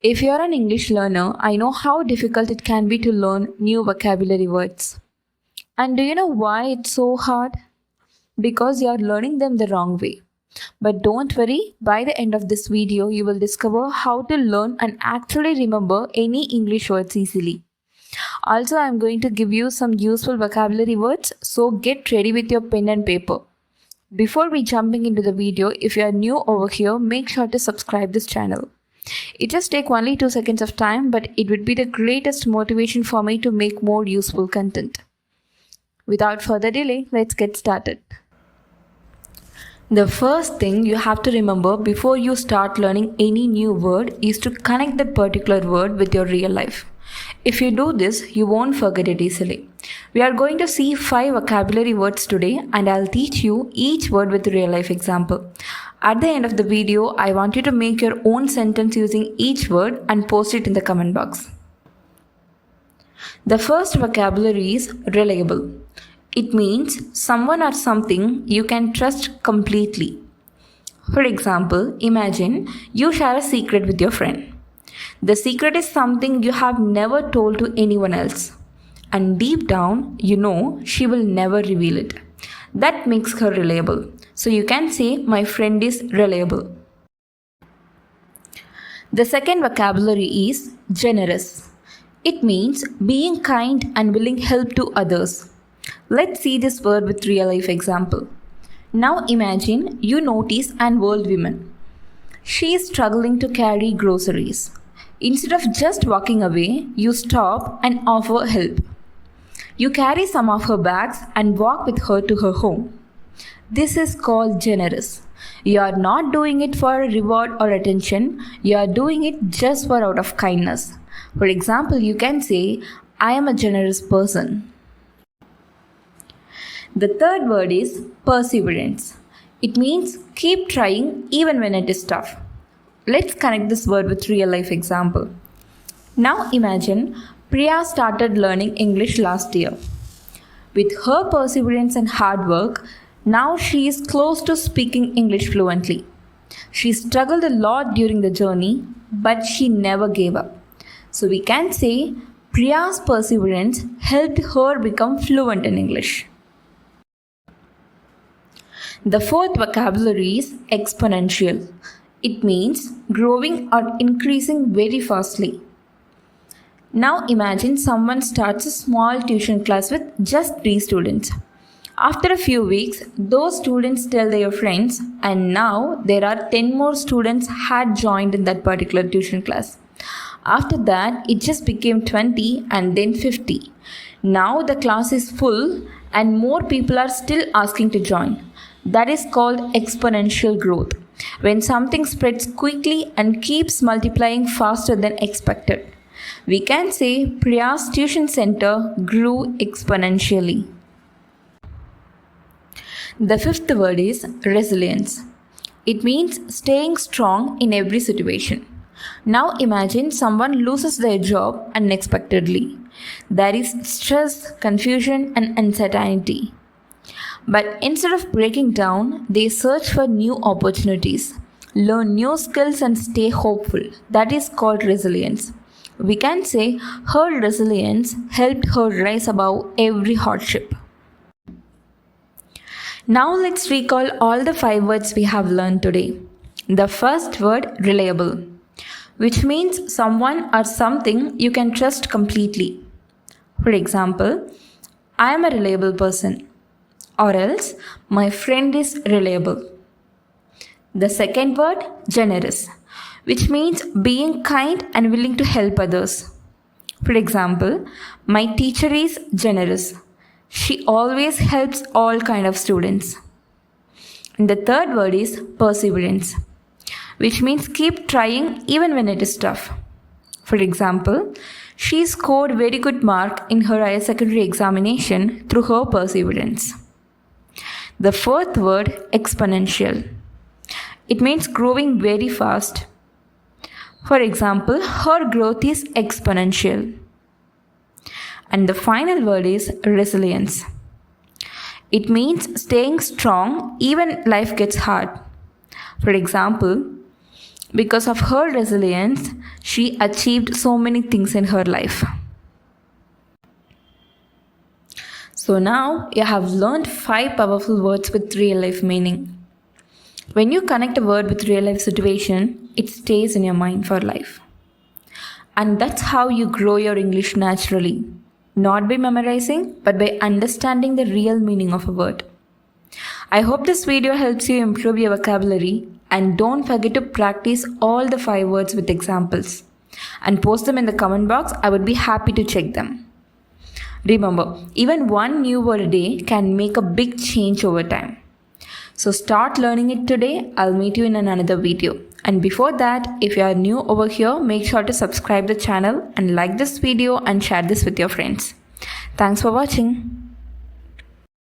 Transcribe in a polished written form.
If you're an English learner, I know how difficult it can be to learn new vocabulary words. And do you know why it's so hard? Because you're learning them the wrong way. But don't worry, by the end of this video, you will discover how to learn and actually remember any English words easily. Also, I'm going to give you some useful vocabulary words, so get ready with your pen and paper. Before we jumping into the video, if you are new over here, make sure to subscribe this channel. It just take only 2 seconds of time, but it would be the greatest motivation for me to make more useful content. Without further delay, let's get started. The first thing you have to remember before you start learning any new word is to connect that particular word with your real life. If you do this, you won't forget it easily. We are going to see 5 vocabulary words today, and I'll teach you each word with a real life example. At the end of the video, I want you to make your own sentence using each word and post it in the comment box. The first vocabulary is reliable. It means someone or something you can trust completely. For example, imagine you share a secret with your friend. The secret is something you have never told to anyone else. And deep down, you know she will never reveal it. That makes her reliable. So you can say, my friend is reliable. The second vocabulary is generous. It means being kind and willing help to others. Let's see this word with real life example. Now imagine you notice an old woman. She is struggling to carry groceries. Instead of just walking away, you stop and offer help. You carry some of her bags and walk with her to her home. This is called generous. You are not doing it for a reward or attention. You are doing it just for out of kindness. For example, you can say, I am a generous person. The third word is perseverance. It means keep trying even when it is tough. Let's connect this word with real life example. Now imagine Priya started learning English last year. With her perseverance and hard work, now she is close to speaking English fluently. She struggled a lot during the journey, but she never gave up. So we can say Priya's perseverance helped her become fluent in English. The fourth vocabulary is exponential. It means growing or increasing very fastly. Now imagine someone starts a small tuition class with just 3 students. After a few weeks, those students tell their friends, and now there are 10 more students had joined in that particular tuition class. After that, it just became 20 and then 50. Now the class is full and more people are still asking to join. That is called exponential growth, when something spreads quickly and keeps multiplying faster than expected. We can say Priya's tuition center grew exponentially. The fifth word is resilience. It means staying strong in every situation. Now imagine someone loses their job unexpectedly. There is stress, confusion, and uncertainty. But instead of breaking down, they search for new opportunities, learn new skills, and stay hopeful. That is called resilience. We can say her resilience helped her rise above every hardship. Now let's recall all the 5 words we have learned today. The first word, reliable, which means someone or something you can trust completely. For example, I am a reliable person. Or else, my friend is reliable. The second word, generous, which means being kind and willing to help others. For example, my teacher is generous. She always helps all kind of students. And the third word is perseverance, which means keep trying even when it is tough. For example, she scored very good mark in her higher secondary examination through her perseverance. The fourth word, exponential. It means growing very fast. For example, her growth is exponential. And the final word is resilience. It means staying strong even life gets hard. For example, Because of her resilience, she achieved so many things in her life. So now you have learned 5 powerful words with real life meaning. When you connect a word with real life situation, it stays in your mind for life. And that's how you grow your English naturally. Not by memorizing, but by understanding the real meaning of a word. I hope this video helps you improve your vocabulary, and don't forget to practice all the 5 words with examples and post them in the comment box. I would be happy to check them. Remember, even one new word a day can make a big change over time. So start learning it today. I'll meet you in another video. And before that, if you are new over here, make sure to subscribe the channel and like this video and share this with your friends. Thanks for watching.